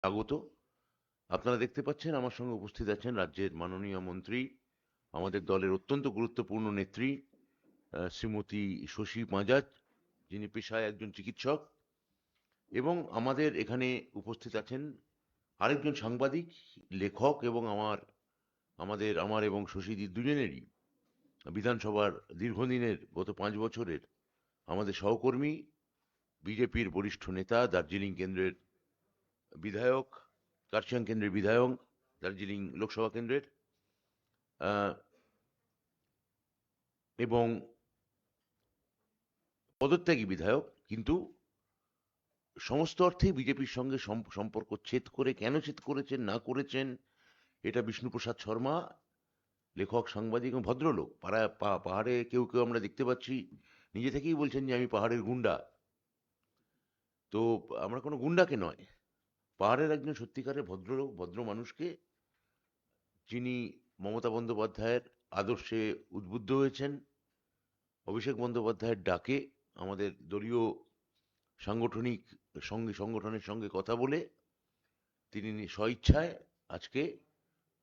স্বাগত। আপনারা দেখতে পাচ্ছেন আমার সঙ্গে উপস্থিত আছেন রাজ্যের মাননীয় মন্ত্রী, আমাদের দলের অত্যন্ত গুরুত্বপূর্ণ নেত্রী শ্রীমতী শশী পাঁজার, যিনি পেশায় একজন চিকিৎসক, এবং আমাদের এখানে উপস্থিত আছেন আরেকজন সাংবাদিক, লেখক এবং আমার এবং শশীদি দুজনেরই বিধানসভার দীর্ঘদিনের গত 5 বছরের আমাদের সহকর্মী, বিজেপির বরিষ্ঠ নেতা, দার্জিলিং কেন্দ্রের বিধায়ক, কার্শিয়াং কেন্দ্রের বিধায়ক, দার্জিলিং লোকসভা কেন্দ্রের, আহ, এবং পদত্যাগী বিধায়ক, কিন্তু সমস্ত অর্থেই বিজেপির সঙ্গে সম্পর্ক ছেদ করে, কেন ছেদ করেছেন না করেছেন, এটা বিষ্ণুপ্রসাদ শর্মা, লেখক, সাংবাদিক এবং ভদ্রলোক। পাহাড়ে কেউ কেউ আমরা দেখতে পাচ্ছি নিজে থেকেই বলছেন যে আমি পাহাড়ের গুন্ডা। তো আমরা কোনো গুন্ডাকে নয়, পাহাড়ের একজন সত্যিকারের ভদ্রলোক, ভদ্র মানুষকে, যিনি মমতা বন্দ্যোপাধ্যায়ের আদর্শে উদ্বুদ্ধ হয়েছেন, অভিষেক বন্দ্যোপাধ্যায়ের ডাকে আমাদের দলীয় সাংগঠনিক সংগঠনের সঙ্গে কথা বলে তিনি স্বইচ্ছায় আজকে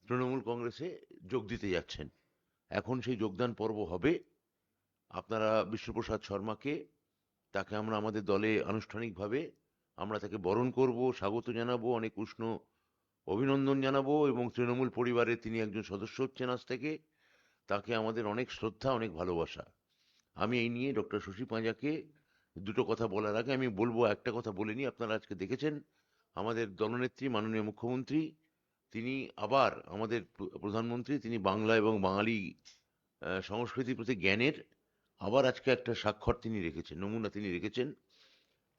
তৃণমূল কংগ্রেসে যোগ দিতে যাচ্ছেন। এখন সেই যোগদান পর্ব হবে। আপনারা বিষ্ণুপ্রসাদ শর্মাকে, তাকে আমরা আমাদের দলে আনুষ্ঠানিকভাবে আমরা তাকে বরণ করব, স্বাগত জানাবো, অনেক উষ্ণ অভিনন্দন জানাবো, এবং তৃণমূল পরিবারের তিনি একজন সদস্য হচ্ছেন আজ থেকে। তাকে আমাদের অনেক শ্রদ্ধা, অনেক ভালোবাসা। আমি এই নিয়ে ডক্টর শশী পাঁজাকে দুটো কথা বলার আগে আমি বলবো, একটা কথা বলে নিই। আপনারা আজকে দেখেছেন আমাদের দলনেত্রী মাননীয় মুখ্যমন্ত্রী, তিনি আবার আমাদের প্রধানমন্ত্রী, তিনি বাংলা এবং বাঙালি সংস্কৃতির প্রতি জ্ঞানের আবার আজকে একটা স্বাক্ষর তিনি রেখেছেন, নমুনা তিনি রেখেছেন।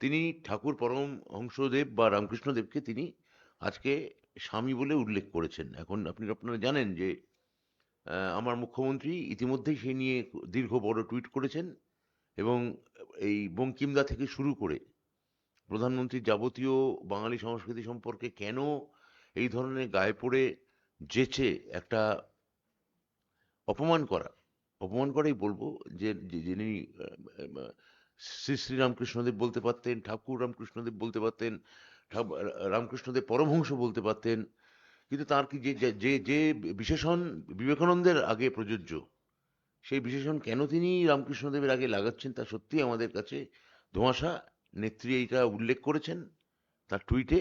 তিনি ঠাকুর পরমহংসদেব বা রামকৃষ্ণদেবকে তিনি আজকে স্বামী বলে উল্লেখ করেছেন। এখন আপনারা জানেন যে আমার মুখ্যমন্ত্রী ইতিমধ্যেই সেই নিয়ে দীর্ঘ বড় টুইট করেছেন, এবং এই বঙ্কিমদা থেকে শুরু করে প্রধানমন্ত্রীর যাবতীয় বাঙালি সংস্কৃতি সম্পর্কে কেন এই ধরনের গায়ে পড়ে যেচে একটা অপমান করা, অপমান করাই বলবো, যে যিনি শ্রী শ্রী রামকৃষ্ণদেব বলতে পারতেন, ঠাকুর রামকৃষ্ণদেব বলতে পারতেন, রামকৃষ্ণদেব পরমহংস বলতে পারতেন, কিন্তু তার কি যে যে যে যে বিশেষণ বিবেকানন্দের আগে প্রযোজ্য, সেই বিশেষণ কেন তিনি রামকৃষ্ণদেবের আগে লাগাচ্ছেন তা সত্যি আমাদের কাছে ধোঁয়াশা। নেত্রী এইটা উল্লেখ করেছেন তার টুইটে।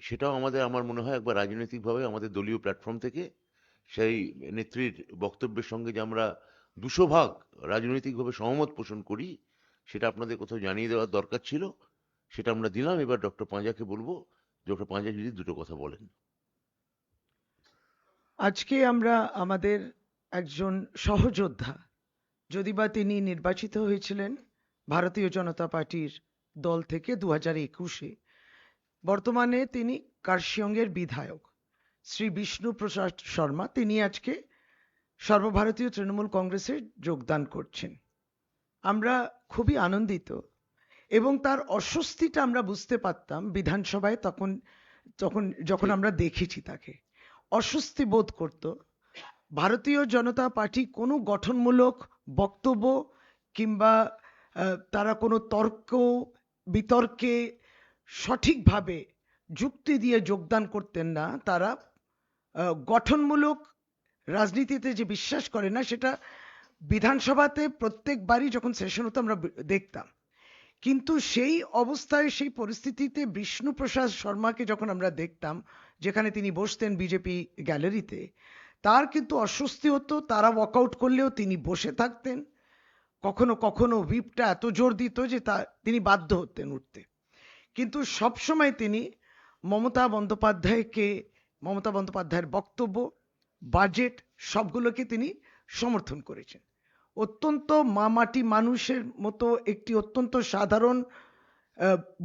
সেটাও আমার মনে হয় একবার রাজনৈতিকভাবে আমাদের দলীয় প্ল্যাটফর্ম থেকে সেই নেত্রীর বক্তব্যের সঙ্গে যে আমরা 200 ভাগ রাজনৈতিকভাবে সহমত পোষণ করি, সেটা আপনাদের কোথাও জানিয়ে দেওয়ার দরকার ছিল। সেটা আমরা দিলাম। এবার ডক্টর পাঁজাকে বলবো, ডক্টর পাঁজা যদি দুটো কথা বলেন। আজকে আমরা আমাদের একজন সহযোদ্ধা, যদি বা তিনি নির্বাচিত হয়েছিলেন ভারতীয় জনতা পার্টির দল থেকে 2021-এ, বর্তমানে তিনি কার্শিয়ংয়ের বিধায়ক শ্রী বিষ্ণু প্রসাদ শর্মা, তিনি আজকে সর্বভারতীয় তৃণমূল কংগ্রেসে যোগদান করছেন। আমরা খুবই আনন্দিত, এবং তার অস্বস্তিটা আমরা বুঝতে পারতাম বিধানসভায় তখন তখন যখন ঠিক। আমরা দেখেছি তাকে অস্বস্তি বোধ করত। ভারতীয় জনতা পার্টি কোনো গঠনমূলক বক্তব্য কিংবা তারা কোনো তর্ক বিতর্কে সঠিকভাবে যুক্তি দিয়ে যোগদান করতেন না। তারা গঠনমূলক রাজনীতিতে যে বিশ্বাস করে না, সেটা বিধানসভাতে প্রত্যেকবারই যখন সেশন হতো আমরা দেখতাম। কিন্তু সেই অবস্থায়, সেই পরিস্থিতিতে বিষ্ণুপ্রসাদ শর্মাকে যখন আমরা দেখতাম, যেখানে তিনি বসতেন বিজেপি গ্যালারিতে, তার কিন্তু অস্বস্তি হতো। তারা ওয়াকআউট করলেও তিনি বসে থাকতেন। কখনো কখনো হুইপটা এত জোর দিত যে তিনি বাধ্য হতেন উঠতে। কিন্তু সবসময় তিনি মমতা বন্দ্যোপাধ্যায়কে, মমতা বন্দ্যোপাধ্যায়ের বক্তব্য, বাজেট সবগুলোকে তিনি সমর্থন করেছেন। অত্যন্ত মামাটি মানুষের মতো একটি অত্যন্ত সাধারণ,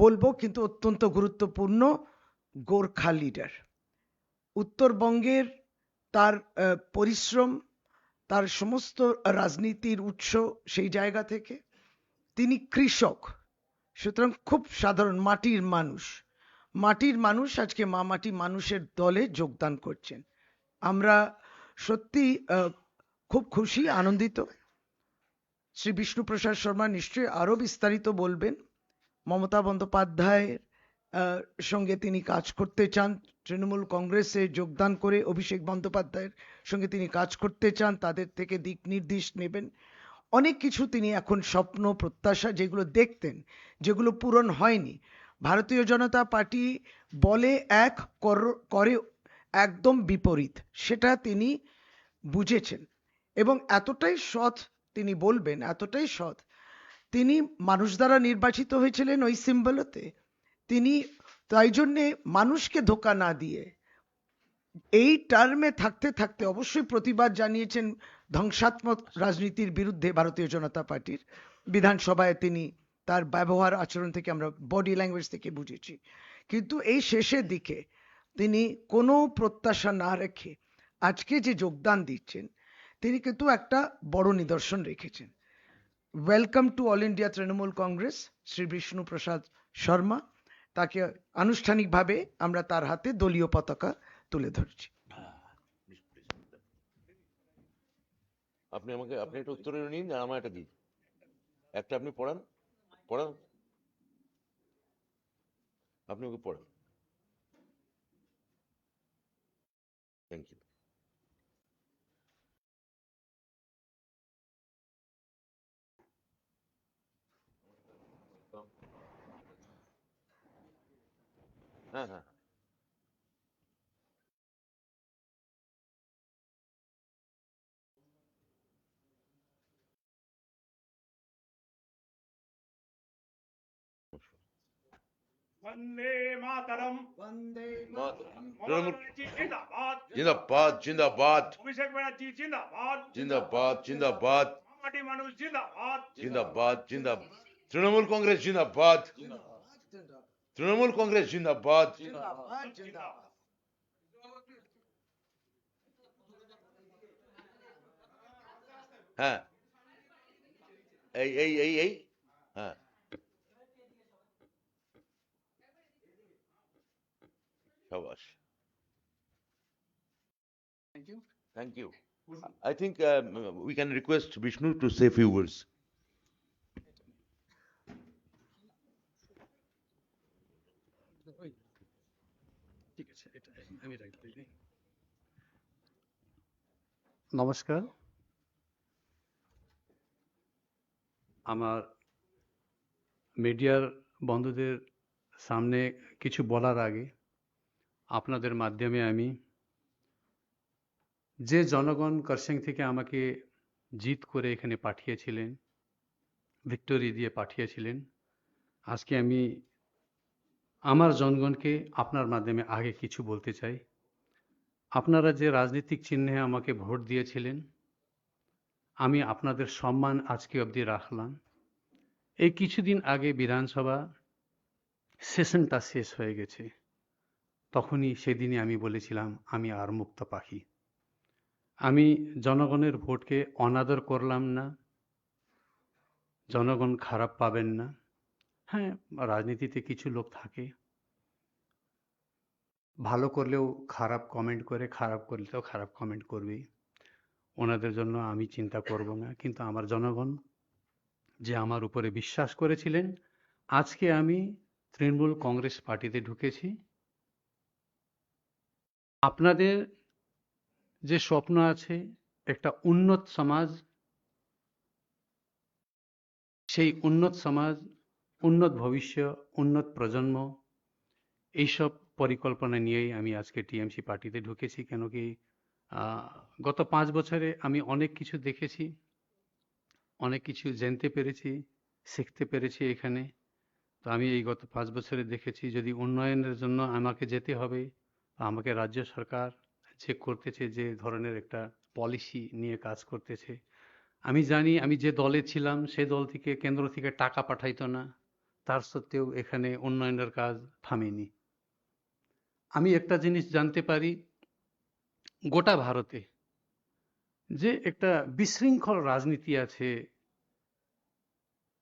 বলবো কিন্তু অত্যন্ত গুরুত্বপূর্ণ গোর্খা লিডার। উত্তরবঙ্গের তার পরিশ্রম, তার সমস্ত রাজনীতির উৎস সেই জায়গা থেকে। তিনি কৃষক, সুতরাং খুব সাধারণ মাটির মানুষ। মাটির মানুষ আজকে মামাটি মানুষের দলে যোগদান করছেন। আমরা সত্যি খুব খুশি, আনন্দিত। শ্রী বিষ্ণুপ্রসাদ শর্মা নিশ্চয়ই আরো বিস্তারিত বলবেন। মমতা বন্দ্যোপাধ্যায়ের আহ, সঙ্গে তিনি কাজ করতে চান, তৃণমূল কংগ্রেসে যোগদান করে অভিষেক বন্দ্যোপাধ্যায়ের সঙ্গে তিনি কাজ করতে চান, তাদের থেকে দিক নির্দেশ নেবেন। অনেক কিছু তিনি এখন স্বপ্ন প্রত্যাশা যেগুলো দেখতেন, যেগুলো পূরণ হয়নি। ভারতীয় জনতা পার্টি বলে এক, করে একদম বিপরীত, সেটা তিনি বুঝেছেন। এবং এতটাই সৎ, তিনি বলবেন এতটাই সৎ, তিনি মানুষ দ্বারা নির্বাচিত হয়েছিলেন ওই সিম্বলতে। তিনি তাই জন্যে মানুষকে ধোকা না দিয়ে এই টার্মে থাকতে থাকতে অবশ্যই প্রতিবাদ জানিয়েছেন ধ্বংসাত্মক রাজনীতির বিরুদ্ধে ভারতীয় জনতা পার্টির। বিধানসভায় তিনি তার ব্যবহার আচরণ থেকে আমরা বডি ল্যাঙ্গুয়েজ থেকে বুঝেছি। কিন্তু এই শেষের দিকে তিনি কোনো প্রত্যাশা না রেখে আজকে যে যোগদান দিচ্ছেন, তিনি কিন্তু একটা বড় নিদর্শন রেখেছেন। Welcome to All India Trinamool Congress Shri Bishnu Prasad Sharma. তাকে আনুষ্ঠানিকভাবে আমরা তার হাতে দলীয় পতাকা তুলে ধরছি। আপনি একটা উত্তরে নিন আর আমার একটা দিন, একটা আপনি পড়ান, পড়ান, আপনি ওকে পড়ান। Thank you. হ্যাঁ হ্যাঁ। वंदे मातरम। वंदे তৃণমূল बनर्जी जिंदाबाद। জিন্দাবাদ জিন্দাবাদ अभिषेक बनर्जी जिंदाबाद। জিন্দাবাদ জিন্দাবাদ मामाटी मानुष जिंदाबाद। জিন্দাবাদ জিন্দাবাদ তৃণমূল কংগ্রেস জিন্দাবাদ, তৃণমূল কংগ্রেস জিন্দাবাদ। হ্যাঁ, এই হ্যাঁ, সাবাস, thank you. I think we can request Vishnu to say a few words. নমস্কার। আমার মিডিয়ার বন্ধুদের সামনে কিছু বলার আগে আপনাদের মাধ্যমে আমি যে জনগণ কার্সিং থেকে আমাকে জিত করে এখানে পাঠিয়েছিলেন, ভিক্টোরি দিয়ে পাঠিয়েছিলেন, আজকে আমি আমার জনগণকে আপনার মাধ্যমে আগে কিছু বলতে চাই। আপনারা যে রাজনৈতিক চিহ্নে আমাকে ভোট দিয়েছিলেন, আমি আপনাদের সম্মান আজকে অবধি রাখলাম। এই কিছুদিন আগে বিধানসভা সেশনটা শেষ হয়ে গেছে, তখনই সেদিনই আমি বলেছিলাম আমি আর মুক্ত পাখি। আমি জনগণের ভোটকে অনাদর করলাম না, জনগণ খারাপ পাবেন না। হ্যাঁ, রাজনীতিতে কিছু লোক থাকে, ভালো করলেও খারাপ কমেন্ট করে, খারাপ করলেও খারাপ কমেন্ট করবেই, ওনাদের জন্য আমি চিন্তা করব না। কিন্তু আমার জনগণ যে আমার উপরে বিশ্বাস করেছিলেন, আজকে আমি তৃণমূল কংগ্রেস পার্টিতে ঢুকেছি। আপনাদের যে স্বপ্ন আছে একটা উন্নত সমাজ, সেই উন্নত সমাজ, উন্নত ভবিষ্যৎ, উন্নত প্রজন্ম, এইসব পরিকল্পনা নিয়েই আমি আজকে টিএমসি পার্টিতে ঢুকেছি। কেন কি গত 5 বছরে আমি অনেক কিছু দেখেছি, অনেক কিছু জানতে পেরেছি, শিখতে পেরেছি এখানে। তো আমি এই গত 5 বছরে দেখেছি যদি উন্নয়নের জন্য আমাকে যেতে হবে, আমাকে রাজ্য সরকার যে করতেছে, যে ধরনের একটা পলিসি নিয়ে কাজ করতেছে, আমি জানি আমি যে দলে ছিলাম সেই দল থেকে, কেন্দ্র থেকে টাকা পাঠাইতো না, তার সত্ত্বেও এখানে উন্নয়নের কাজ থামেনি। আমি একটা জিনিস জানতে পারি, গোটা ভারতে যে একটা বিশৃঙ্খল রাজনীতি আছে,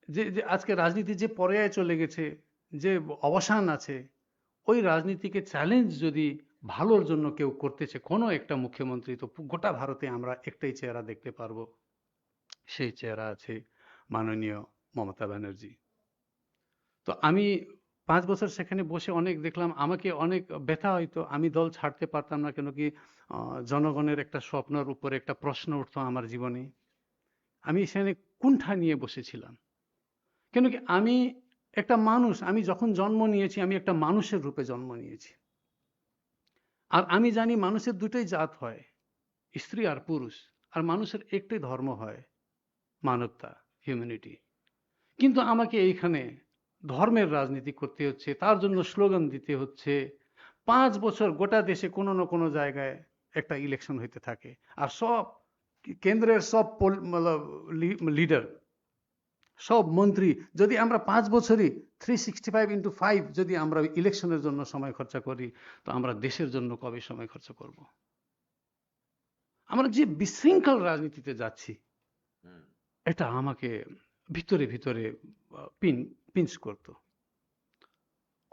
যে যে আজকে রাজনীতি যে পর্যায়ে চলে গেছে, যে অবসান আছে, ওই রাজনীতিকে চ্যালেঞ্জ যদি ভালোর জন্য কেউ করতেছে, কোনো একটা মুখ্যমন্ত্রী, তো গোটা ভারতে আমরা একটাই চেহারা দেখতে পারবো, সেই চেহারা আছে মাননীয় মমতা ব্যানার্জি। তো আমি 5 বছর সেখানে বসে অনেক দেখলাম, আমাকে অনেক ব্যথা হইতো, আমি দল ছাড়তে পারতাম না, কেন কি জনগণের একটা স্বপ্নের উপরে একটা প্রশ্ন উঠতো আমার জীবনে। আমি সেখানে কুণ্ঠা নিয়ে বসেছিলাম, কেন কি আমি একটা মানুষ, আমি যখন জন্ম নিয়েছি আমি একটা মানুষের রূপে জন্ম নিয়েছি। আর আমি জানি মানুষের দুটোই জাত হয়, স্ত্রী আর পুরুষ, আর মানুষের একটাই ধর্ম হয়, মানবতা, হিউম্যানিটি। কিন্তু আমাকে এইখানে ধর্মের রাজনীতি করতে হচ্ছে, তার জন্য স্লোগান দিতে হচ্ছে। 5 বছর গোটা দেশে কোনো না কোনো জায়গায় একটা ইলেকশন হইতে থাকে, আর সব কেন্দ্রের সব লিডার, সব মন্ত্রী, যদি আমরা 5 বছরই 365 × 5 যদি আমরা ইলেকশনের জন্য সময় খরচা করি, তো আমরা দেশের জন্য কবে সময় খরচা করব? আমরা যে বিশৃঙ্খল রাজনীতিতে যাচ্ছি, হুম। এটা আমাকে ভিতরে ভিতরে পিঞ্চ করতো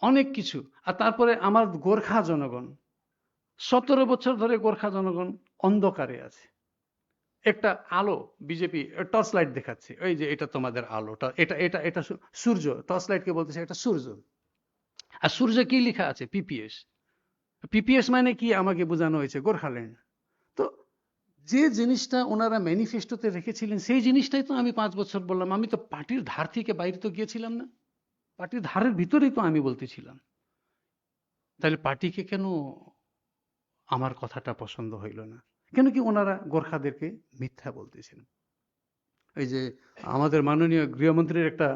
অনেক কিছু। আর তারপরে আমার গোর্খা জনগণ, 17 বছর ধরে গোর্খা জনগণ অন্ধকারে আছে। একটা আলো, বিজেপি টর্চ লাইট দেখাচ্ছে, এই যে এটা তোমাদের আলোটা, এটা এটা এটা সূর্য, টর্চ লাইটকে বলতেছে এটা সূর্য। আর সূর্য কি লেখা আছে? পিপিএস। পিপিএস মানে কি আমাকে বোঝানো হয়েছে? গোর্খাল্যান্ড। তো যে জিনিসটা ওনারা ম্যানিফেস্টোতে রেখেছিলেন, সেই জিনিসটাই তো আমি 5 বছর বললাম। আমি তো পার্টির ধার থেকে বাইরে তো গিয়েছিলাম না, পার্টির ধারের ভিতরেই তো আমি বলতেছিলাম। তাহলে পার্টিকে কেন আমার কথাটা পছন্দ হইল না? কেন কি ওনারা গোর্খাদেরকে মিথ্যা বলতেছেন? এই যে আমাদের মাননীয় গৃহমন্ত্রীর একটা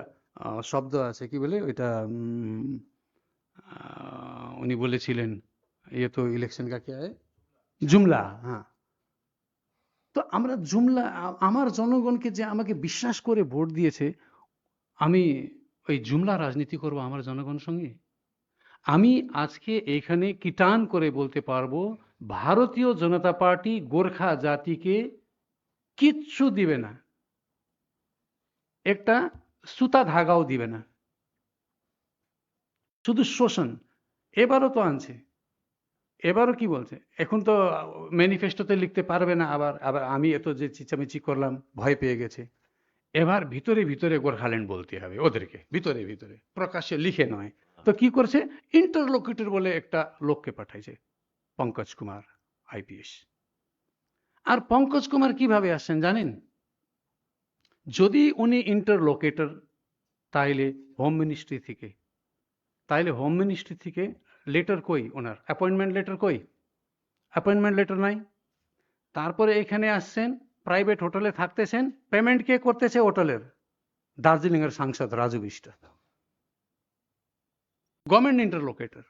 শব্দ আছে, কি বলে ওইটা, উনি বলেছিলেন, ইয়ে তো ইলেকশন কাকে আয়, জুমলা। হ্যাঁ, তো আমরা জুমলা, আমার জনগণকে যে আমাকে বিশ্বাস করে ভোট দিয়েছে, আমি ওই জুমলা রাজনীতি করব আমার জনগণের সঙ্গে? আমি আজকে এখানে কিটান করে বলতে পারবো, ভারতীয় জনতা পার্টি গোর্খা জাতিকে কিচ্ছু দিবে না, একটা সুতা ধাগাও দিবে না, শুধু শোষণ। এবারও তো আনছে, এবারও কি বলছে, এখন তো ম্যানিফেস্টোতে লিখতে পারবে না, আবার আবার আমি এত যে চিচামিচি করলাম ভয় পেয়ে গেছে। এবার ভিতরে ভিতরে গোর্খাল্যান্ড বলতে হবে ওদেরকে, ভিতরে ভিতরে, প্রকাশ্যে লিখে নয়। তো কি করছে, ইন্টারলোকিটর বলে একটা লোককে পাঠাইছে, পঙ্কজ কুমার আইপিএস। আর পঙ্কজ কুমার কিভাবে আসছেন জানেন? যদি উনি ইন্টারলোকেটর, তাইলে হোম মিনিস্ট্রি থেকে, লেটার কই, ওনার অ্যাপয়েন্টমেন্ট লেটার কই? অ্যাপয়েন্টমেন্ট লেটার নাই। তারপরে এখানে আসছেন, প্রাইভেট হোটেলে থাকতেছেন, পেমেন্ট কে করতেছে? হোটেলের দার্জিলিং এর সাংসদ রাজু বিষ্ট, গভর্নমেন্ট ইন্টারলোকেটর।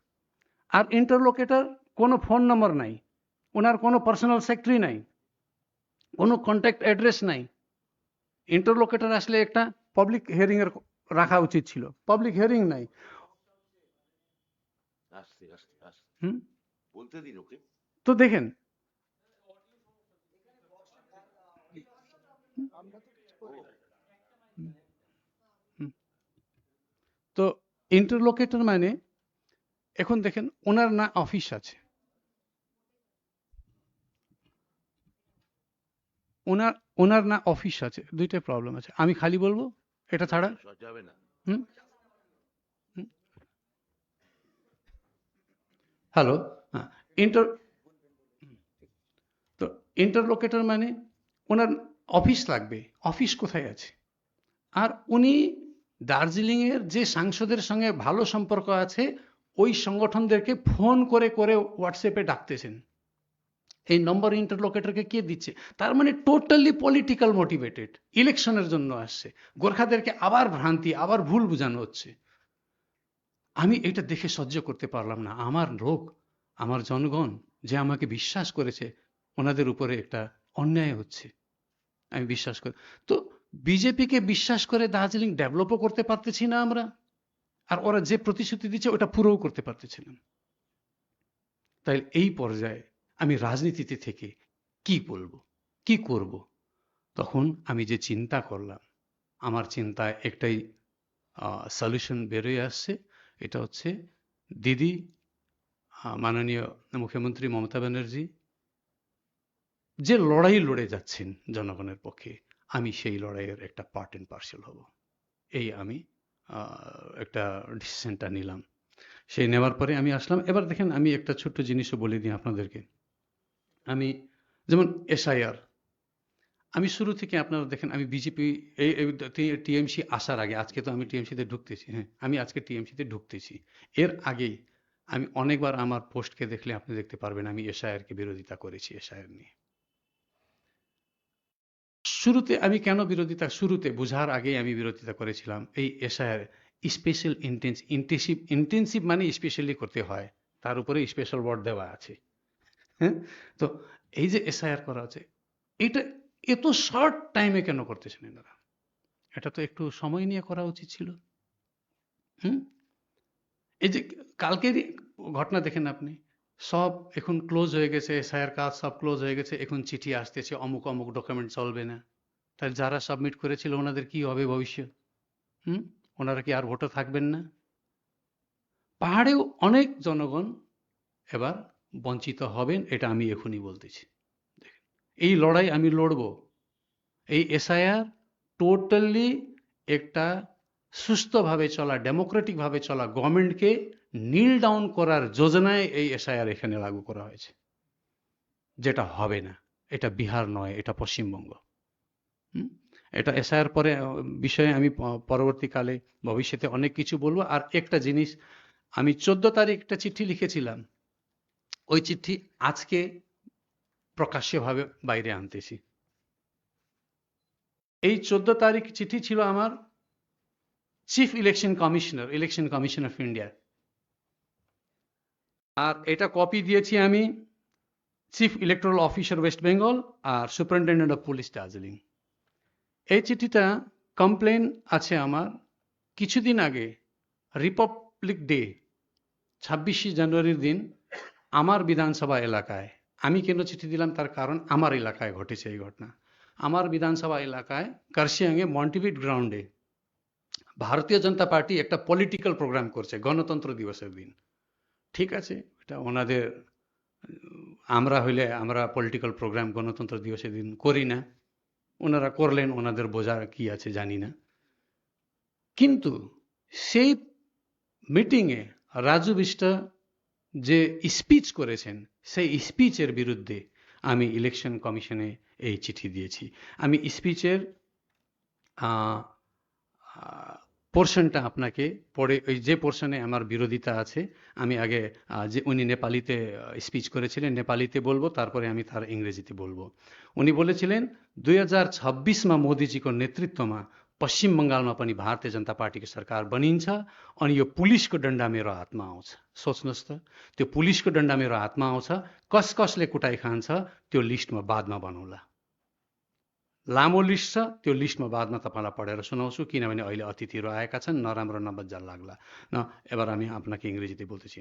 আর ইন্টারলোকেটর কোনো ফোন নম্বর নাই, ওনার কোনো পার্সোনাল সেক্রেটারি নাই, কোনো কন্ট্যাক্ট অ্যাড্রেস নাই। ইন্টারলোকেটর আসলে একটা পাবলিক হিয়ারিং এর রাখা উচিত ছিল, পাবলিক হিয়ারিং নাই। আস্তে আস্তে আস্তে হুম, বলতে দিন ওকে। তো দেখেন, তো ইন্টারলোকেটর মানে, এখন দেখেন ওনার না অফিস আছে, ওনার না অফিস আছে, দুইটাই প্রবলেম আছে। আমি খালি বলবো এটা ছাড়া। যাবে না। হুম, হ্যালো, হ্যাঁ, ইন্টার তো ইন্টারলোকেটর মানে ওনার অফিস লাগবে, অফিস কোথায় আছে? আর উনি দার্জিলিং এর যে সাংসদের সঙ্গে ভালো সম্পর্ক আছে, ওই সংগঠনদেরকে ফোন করে করে হোয়াটসঅ্যাপে ডাকতেছেন। এই নম্বর ইন্টারলোকেটরকে কে দিচ্ছে? তার মানে টোটালি পলিটিক্যাল মোটিভেটেড, ইলেকশনের জন্য আসছে। গোর্খাদেরকে আবার ভ্রান্তি, আবার ভুল বোঝানো হচ্ছে। আমি এটা দেখে সহ্য করতে পারলাম না। আমার লোক, আমার জনগণ যে আমাকে বিশ্বাস করেছে, ওনাদের উপরে একটা অন্যায় হচ্ছে, আমি বিশ্বাস করি। তো বিজেপিকে বিশ্বাস করে দার্জিলিং ডেভেলপও করতে পারতেছি না আমরা, আর ওরা যে প্রতিশ্রুতি দিচ্ছে ওটা পুরোও করতে পারতেছিলাম। তাই এই পর্যায়ে আমি রাজনীতিতে থেকে কি বলবো, কি করব? তখন আমি যে চিন্তা করলাম, আমার চিন্তায় একটাই সলিউশন বেরোয় আসছে। এটা হচ্ছে, দিদি, মাননীয় মুখ্যমন্ত্রী মমতা ব্যানার্জি যে লড়াই লড়ে যাচ্ছেন জনগণের পক্ষে, আমি সেই লড়াইয়ের একটা পার্ট এন্ড পার্সেল হব, এই আমি একটা ডিসিশনটা নিলাম। সেই নেওয়ার পরে আমি আসলাম। এবার দেখেন আমি একটা ছোট্ট জিনিসও বলে দিই আপনাদেরকে। আমি যেমন এসআইআর, আমি শুরু থেকে আপনারা দেখেন আমি বিজেপি এই টিএমসি আসার আগে, আজকে তো আমি টিএমসিতে ঢুকতেছি, হ্যাঁ আমি আজকে টিএমসিতে ঢুকতেছি, এর আগেই আমি অনেকবার আমার পোস্টকে দেখলে আপনি দেখতে পারবেন আমি এসআইআরকে বিরোধিতা করেছি। এসআইআর নিয়ে শুরুতে আমি কেন বিরোধিতা, শুরুতে বোঝার আগেই আমি বিরোধিতা করেছিলাম এই এসআইআর। স্পেশাল ইন্টেন্সিভ মানে স্পেশালি করতে হয়, তার উপরে স্পেশাল ওয়ার্ড দেওয়া আছে, হ্যাঁ। তো এই যে এসআইআর করা হচ্ছে, এটা এত শর্ট টাইমে কেন করতেছেন এনারা? এটা তো একটু সময় নিয়ে করা উচিত ছিল। হুম, এই যে কালকের ঘটনা দেখেন আপনি, সব এখন ক্লোজ হয়ে গেছে, এসআইআর কাজ সব ক্লোজ হয়ে গেছে, এখন চিঠি আসতেছে অমুক অমুক ডকুমেন্ট চলবে না। তাহলে যারা সাবমিট করেছিল ওনাদের কি হবে ভবিষ্যৎ? ওনারা কি আর ভোটে থাকবেন না? পাহাড়েও অনেক জনগণ এবার বঞ্চিত হবেন, এটা আমি এখনই বলতেছি। দেখেন, এই লড়াই আমি লড়ব। এই এসআইআর টোটালি একটা সুস্থভাবে চলা, ডেমোক্রেটিক ভাবে চলা গভর্নমেন্টকে নীল ডাউন করার যোজনায় এই এসআইআর এখানে লাগু করা হয়েছে, যেটা হবে না। এটা বিহার নয়, এটা পশ্চিমবঙ্গ। এটা এসআইআর পরে বিষয়ে আমি পরবর্তীকালে ভবিষ্যতে অনেক কিছু বলবো। আর একটা জিনিস, আমি 14 তারিখ একটা চিঠি লিখেছিলাম, ওই চিঠি আজকে প্রকাশ্যভাবে বাইরে আনতেছি। এই 14 তারিখ চিঠি ছিল আমার chief election commissioner of India, আর এটা কপি দিয়েছি আমি chief electoral officer West Bengal আর সুপারিনটেন্ডেন্ট অফ পুলিশ দার্জিলিং। এই চিঠিটা কমপ্লেন আছে আমার কিছুদিন আগে, রিপাবলিক ডে 26শে জানুয়ারির দিন আমার বিধানসভা এলাকায়। আমি কেন চিঠি দিলাম তার কারণ আমার এলাকায় ঘটেছে এই ঘটনা। আমার বিধানসভা এলাকায় কার্শিয়াংয়ে মন্টিভিট গ্রাউন্ডে ভারতীয় জনতা পার্টি একটা পলিটিক্যাল প্রোগ্রাম করছে গণতন্ত্র দিবসের দিন। ঠিক আছে, এটা ওনাদের, আমরা হইলে আমরা পলিটিক্যাল প্রোগ্রাম গণতন্ত্র দিবসের দিন করি না, ওনারা করলেন, ওনাদের বোঝা কি আছে জানি না। কিন্তু সেই মিটিংয়ে রাজু বিষ্ট যে স্পিচ করেছেন, সেই স্পিচের বিরুদ্ধে আমি ইলেকশন কমিশনে এই চিঠি দিয়েছি। আমি স্পিচের পোর্শনটা আপনাকে পড়ে, ওই যে পোর্শনে আমার বিরোধিতা আছে, আমি আগে যে উনি নেপালিতে স্পিচ করেছিলেন নেপালিতে বলবো, তারপরে আমি তার ইংরেজিতে বলবো। उनी बोलेছিলেন 2026 માં મોદીજીको नेतृत्वमा पश्चिम बङ्गालमा पनि भारतीय जनता पार्टीको सरकार बनिन्छ अनि यो पुलिसको डन्डा मेरो हातमा आउँछ। सोच्नुहोस् त, त्यो पुलिसको डन्डा मेरो हातमा आउँछ, कस कसले कुटाइ खान्छ त्यो लिस्टमा बादमा बनौला। लामो लिस्ट छ, त्यो लिस्टमा बादमा तपाईँलाई पढेर सुनाउँछु, किनभने अहिले अतिथिहरू आएका छन्, नराम्रो नबज्जा लाग्ला न। এবার আমি আপনাকে ইংরেজিতে বলতেছি,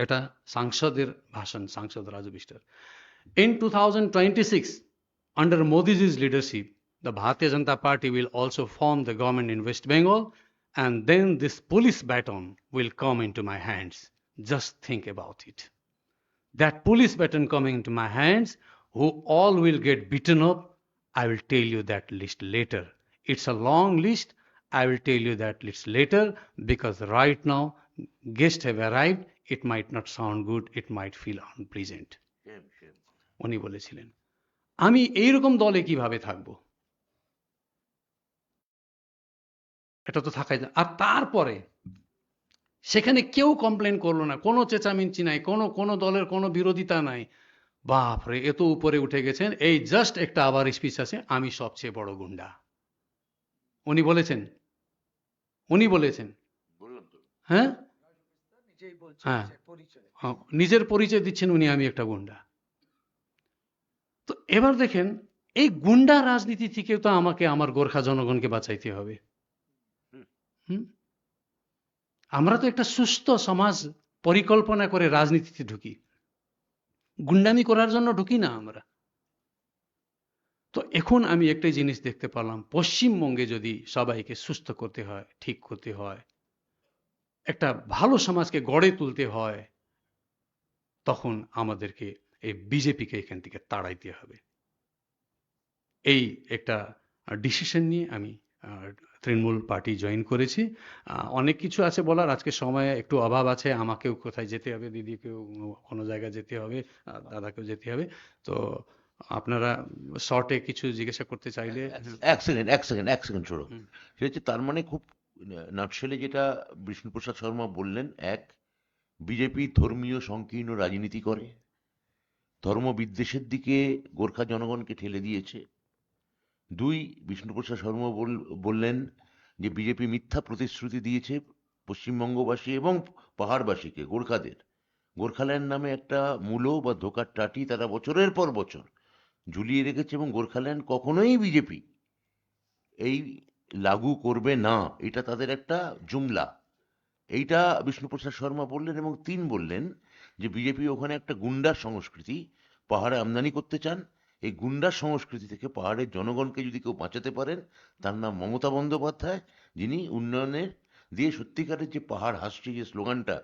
এটা সাংসদের ভাষণ, সাংসদ Raju বিষ্টার। In 2026, under Modi's leadership, the Bharatiya Janata Party will also form the government in West Bengal, and then this police baton will come into my hands. Just think about it. That police baton coming into my hands, who all will get beaten up, I will tell you that list later. It's a long list. I will tell you that list later, because right now guests have arrived. It might not sound good. It might feel unpleasant. উনি বলেছিলেন, আমি এইরকম দলে কিভাবে থাকবো? এটা তো থাকাই যায়। আর তারপরে সেখানে কেউ কমপ্লেন করলো না, কোনো চেঁচামেচি নাই, কোনো দলের কোনো বিরোধিতা নাই। বাপরে, এত উপরে উঠে গেছেন। এই জাস্ট একটা আবার স্পিচ আছে, আমি সবচেয়ে বড় গুন্ডা। উনি বলেছেন, হ্যাঁ হ্যাঁ, নিজের পরিচয় দিচ্ছেন উনি, আমি একটা গুন্ডা। তো এবার দেখেন, এই গুন্ডা রাজনীতি থেকে তো আমাকে আমার গোর্খা জনগণকে বাঁচাইতে হবে। আমরা তো একটা সুস্থ সমাজ পরিকল্পনা করে রাজনীতিতে ঢুকি, গুন্ডামি করার জন্য ঢুকি না আমরা। তো এখন আমি একটাই জিনিস দেখতে পারলাম, পশ্চিমবঙ্গে যদি সবাইকে সুস্থ করতে হয়, ঠিক করতে হয়, একটা ভালো সমাজকে গড়ে তুলতে হয়, তখন আমাদেরকে এই বিজেপিকে এখান থেকে তাড়াইতে হবে। এই একটা ডিসিশন নিয়ে আমি তৃণমূল পার্টি জয়েন করেছি। অনেক কিছু আছে বলার, আজকে সময় একটু অভাব আছে, আমাকেও কোথায় যেতে হবে, দিদিকেও কোনো জায়গায় যেতে হবে, দাদাকেও যেতে হবে। তো আপনারা শর্টে কিছু জিজ্ঞাসা করতে চাইলে। এক সেকেন্ড ছোড়ো। হুম। সেটা হচ্ছে তার মানে খুব নাটশেলে যেটা বিষ্ণুপ্রসাদ শর্মা বললেন, এক, বিজেপি ধর্মীয় সংকীর্ণ রাজনীতি করে, ধর্মবিদ্বেষের দিকে গোর্খা জনগণকে ঠেলে দিয়েছে। দুই, বিষ্ণুপ্রসাদ শর্মা বললেন যে বিজেপি মিথ্যা প্রতিশ্রুতি দিয়েছে পশ্চিমবঙ্গবাসী এবং পাহাড়বাসীকে, গোর্খাদের। গোর্খাল্যান্ড নামে একটা মূলো বা ধোকার টাটি তারা বছরের পর বছর ঝুলিয়ে রেখেছে, এবং গোর্খাল্যান্ড কখনোই বিজেপি এই লাগু করবে না, এটা তাদের একটা জুমলা। এইটা বিষ্ণুপ্রসাদ শর্মা বললেন। এবং তিন, বললেন যে বিজেপি ওখানে একটা গুন্ডার সংস্কৃতি পাহাড়ে আমদানি করতে চান। এই গুন্ডার সংস্কৃতি থেকে পাহাড়ের জনগণকে যদি কেউ বাঁচাতে পারেন, তার নাম মমতা বন্দ্যোপাধ্যায়, যিনি উন্নয়নের দিয়ে সত্যিকারের যে পাহাড় হাসছে যে স্লোগানটা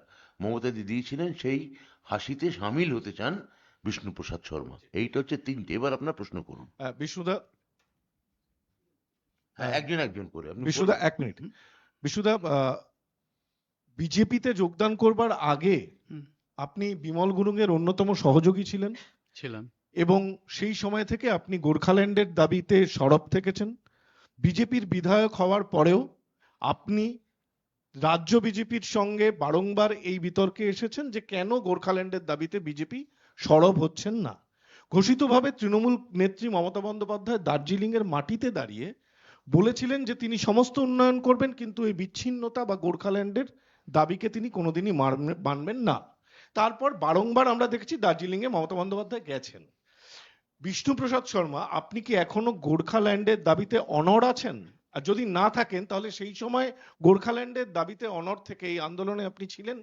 মমতাদি দিয়েছিলেন, সেই হাসিতে সামিল হতে চান বিষ্ণুপ্রসাদ শর্মা। এইটা হচ্ছে তিনটে। এবার আপনার প্রশ্ন করুন। বিষ্ণুদা, হ্যাঁ, একজন একজন করে আপনি বিষ্ণুদা বলুন। এক মিনিট। বিষ্ণুদা, বিজেপিতে যোগদান করবার আগে হুম। আপনি বিমল গুরুংয়ের অন্যতম সহযোগী ছিলেন ছিলাম। এবং সেই সময় থেকে আপনি গোর্খাল্যান্ডের দাবিতে সরব থেকেছেন। বিজেপির বিধায়ক হওয়ার পরেও আপনি রাজ্য বিজেপির সঙ্গে বারংবার এই বিতর্কে এসেছেন যে কেন গোর্খাল্যান্ডের দাবিতে বিজেপি সরব হচ্ছেন না। ঘোষিতভাবে তৃণমূল নেত্রী মমতা বন্দ্যোপাধ্যায় দার্জিলিং এর মাটিতে দাঁড়িয়ে বলেছিলেন যে তিনি সমস্ত উন্নয়ন করবেন, কিন্তু এই বিচ্ছিন্নতা বা গোর্খাল্যান্ডের দাবিকে তিনি কোনোদিনই মানবেন না। তারপর বারংবার আমরা দেখেছি দার্জিলিং এ মমতা বন্দ্যোপাধ্যায় গেছেন। বিষ্ণুপ্রসাদ শর্মা, আপনি কি এখনো গোর্খাল্যান্ডের দাবিতে অনড় আছেন? আর যদি না থাকেন তাহলে সেই সময় গোর্খাল্যান্ডের দাবিতে অনড় থেকে এই আন্দোলনে আপনি ছিলেন,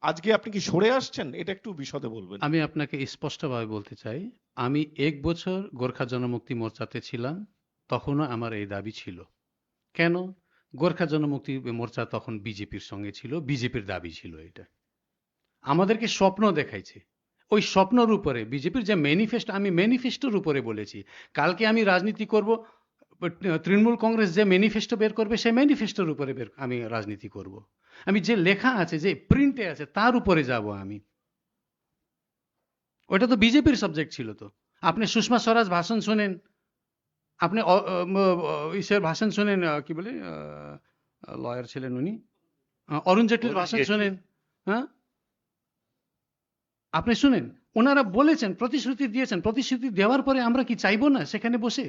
আজকে আপনি কি সরে আসছেন? এটা একটু বিশদে বলবেন। আমি আপনাকে স্পষ্টভাবে বলতে চাই, আমি 1 বছর গোর্খা জনমুক্তি মোর্চাতে ছিলাম, তখনও আমার এই দাবি ছিল। কেন? গোর্খা জনমুক্তি মোর্চা তখন বিজেপির সঙ্গে ছিল, বিজেপির দাবি ছিল এটা। আমাদেরকে স্বপ্ন দেখাইছে, ওই স্বপ্নর উপরে বিজেপির যে ম্যানিফেস্টো, আমি ম্যানিফেস্টোর উপরে বলেছি কালকে আমি রাজনীতি করব, তৃণমূল কংগ্রেস যে ম্যানিফেস্টো বের করবে সেই ম্যানিফেস্টোর উপরে আমি রাজনীতি করব। আমি যে লেখা আছে, যে প্রিন্টে আছে, তার উপরে যাব আমি। ওটা তো বিজেপির সাবজেক্ট ছিল। তো আপনি সুষমা স্বরাজ ভাষণ শোনেন, আপনি ইসের ভাষণ শোনেন, কি বলে, লয়ার ছিলেন উনি, অরুণ জেটলির অরুণ ভাষণ জেটলি। শোনেন, হ্যাঁ আপনি শুনেন, ওনারা বলেছেন, প্রতিশ্রুতি দিয়েছেন, প্রতিশ্রুতি দেওয়ার পরে আমরা কি চাইবো না সেখানে বসে?